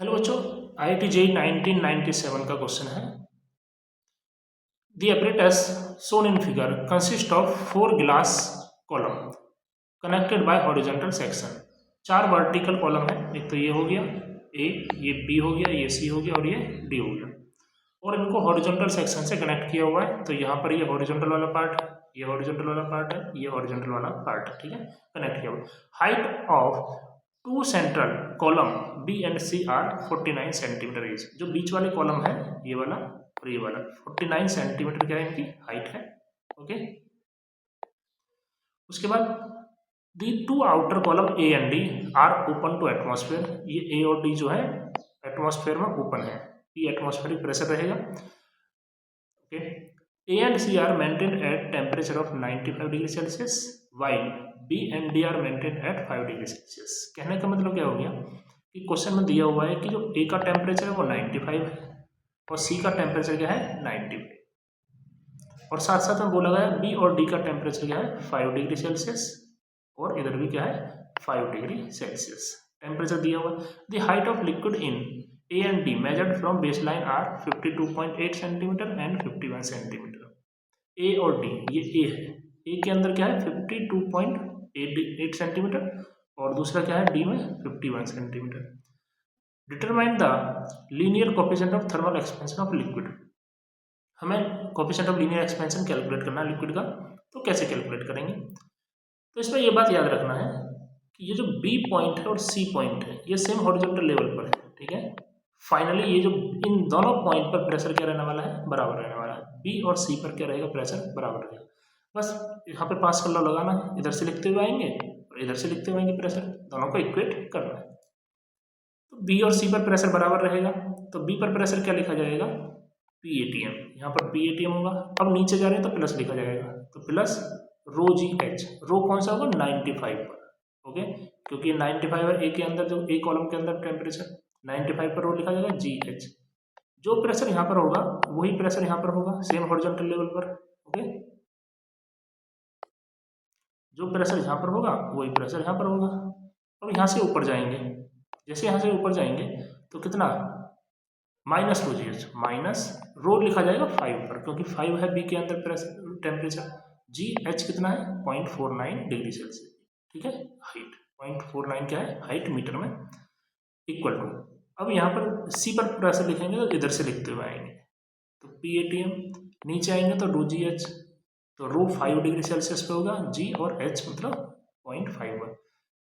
Hello बच्चों, IIT JEE 1997 का question है। The apparatus shown in figure consists of 4 glass column connected by horizontal section। 4 vertical column है। एक तो ये हो गया A, ये B हो गया, ये C हो गया और ये D हो गया, और इनको हॉरिजॉन्टल सेक्शन से कनेक्ट किया हुआ है। तो यहाँ पर ये हॉरिजॉन्टल वाला पार्ट है, ये हॉरिजॉन्टल वाला पार्ट है, ये हॉरिजॉन्टल वाला पार्ट है, ठीक है, कनेक्ट किया हुआ। Height of two central column B and C are 49 centimetre is. जो बीच वाले कॉलम है ये वाला और ये वाला 49 सेंटीमीटर क्या है, इनकी हाइट है। ओके, उसके बाद the two outer column A and D are open to atmosphere. ये A और D जो है एटमॉस्फेयर में ओपन है, ये एटमॉस्फेरिक प्रेशर रहेगा। Okay, A and C are maintain at temperature of 95 degree Celsius while B and D are maintain at 5 degree Celsius. कहने का मतलब क्या हो गया कि क्वेश्चन में दिया हुआ है कि जो A का टेम्परेचर है वो 95 है और C का टेम्परेचर क्या है 90, और साथ साथ में बोला गया B और D का टेम्परेचर क्या है 5 डिग्री सेल्सियस, और इधर भी क्या है 5 डिग्री सेल्सियस टेम्परेचर दिया हुआ। The height of liquid in A and D measured from base line are 52.8 centimetre and 51 centimetre. A और D, ये A है, A के अंदर क्या है 52.8 सेंटीमीटर और दूसरा क्या है D में 51 centimetre. Determine the linear coefficient of thermal expansion of liquid. हमें coefficient of linear expansion calculate करना है लिक्विड का, तो कैसे कैलकुलेट करेंगे? तो इसमें ये बात याद रखना है कि ये जो B पॉइंट है और C पॉइंट है ये सेम हॉरिजॉन्टल लेवल पर है, ठीक है। फाइनली ये जो इन दोनों पॉइंट पर प्रेशर क्या रहने वाला है, बराबर रहने वाला है। B और C पर क्या रहेगा, प्रेशर बराबर रहेगा। बस यहाँ पे पास कर लॉ लगाना है, इधर से लिखते हुए आएंगे और इधर से लिखते हुए आएंगे, प्रेशर दोनों को इक्वेट करना है। तो B और C पर प्रेशर बराबर रहेगा, तो B पर प्रेशर क्या लिखा जाएगा, PATM। यहाँ पर PATM होगा। अब नीचे जा रहे हैं तो प्लस लिखा जाएगा, तो प्लस रो जी एच। रो कौन सा होगा 95 पर, ओके, क्योंकि 95 है ए के अंदर, जो ए कॉलम के अंदर टेम्परेचर 95 पर रो लिखा जाएगा जी एच। जो प्रेशर यहाँ पर होगा वही प्रेशर यहाँ पर होगा, सेम हॉरिजॉन्टल लेवल पर। ओके, जो प्रेशर यहाँ पर होगा वही प्रेशर यहाँ पर होगा। अब यहाँ से ऊपर जाएंगे, जैसे यहाँ से ऊपर जाएंगे तो कितना माइनस रो जी एच, माइनस रो लिखा जाएगा 5 पर, क्योंकि 5 है बी के अंदर प्रेशर टेम्परेचर। जी एच कितना है 0.49 डिग्री सेल्सियस, ठीक है। हाइट 0.49 क्या है हाइट मीटर में, इक्वल टू। अब यहाँ पर सी पर प्रेशर लिखेंगे तो इधर से लिखते हुए आएंगे, तो PATM। नीचे आएंगे तो रो जी एच, तो रो 5 डिग्री सेल्सियस पे होगा, जी और एच मतलब 0.51,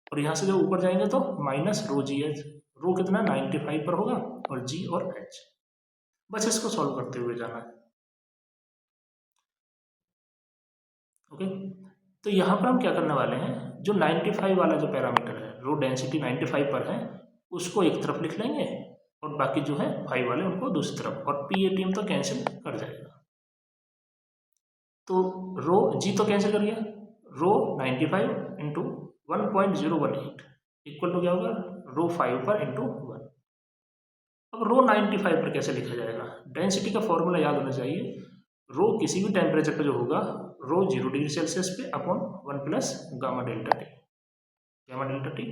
और यहाँ से जब ऊपर जाएंगे तो माइनस रो जी एच। रो कितना 95 पर होगा और जी और एच। बस इसको सॉल्व करते हुए जाना है। ओके, तो यहाँ पर हम क्या करने वाले हैं, जो 95 वाला जो पैरामीटर है, रो डेंसिटी 95 पर है, उसको एक तरफ लिख लेंगे और बाकी जो है 5 वाले उनको दूसरी तरफ, और PATM तो कैंसिल कर जाएगा। तो रो जी तो कैंसिल कर गया, रो 95 इंटू 1.018 इक्वल टू क्या होगा रो 5 पर इंटू 1। अब रो 95 पर कैसे लिखा जाएगा, डेंसिटी का फॉर्मूला याद होना चाहिए। रो किसी भी टेम्परेचर पर जो होगा, रो 0 डिग्री सेल्सियस पे upon 1 plus gamma delta T, gamma delta T.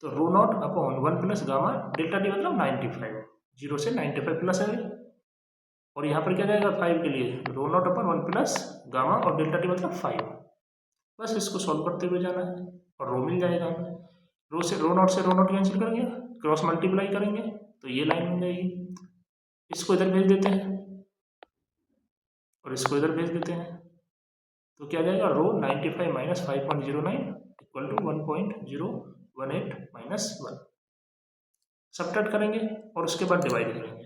तो rho not upon 1 plus gamma delta T मतलब 95, 0 से 95 प्लस है, और यहाँ पर क्या जाएगा 5 के लिए रो नॉट अपॉन 1 प्लस गामा और डेल्टा टी मतलब 5। बस इसको सॉल्व करते हुए जाना है और रो मिल जाएगा हमें। रो से रो नॉट कैंसिल करेंगे, क्रॉस मल्टीप्लाई करेंगे तो ये लाइन बन जाएगी। इसको इधर भेज देते हैं और इसको इधर भेज देते हैं, तो क्या जाएगा rho 95 minus 5.09 equal to 1.018 minus 1। Subtract करेंगे और उसके बाद डिवाइड करेंगे,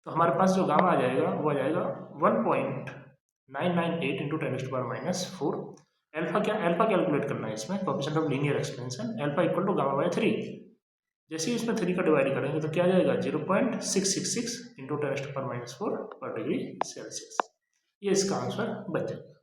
तो हमारे पास जो गामा आ जाएगा वो आ जाएगा 1.998 इंटू 10⁻⁻⁴। एल्फा क्या, एल्फा कैलकुलेट करना है इसमें, coefficient of linear expansion, alpha equal to gamma by 3। जैसे ही इसमें 3 का डिवाइड करेंगे तो क्या आ जाएगा 0.666 इंटू 10⁻⁴ पर डिग्री सेल्सियस। ये इसका आंसर बन जाएगा।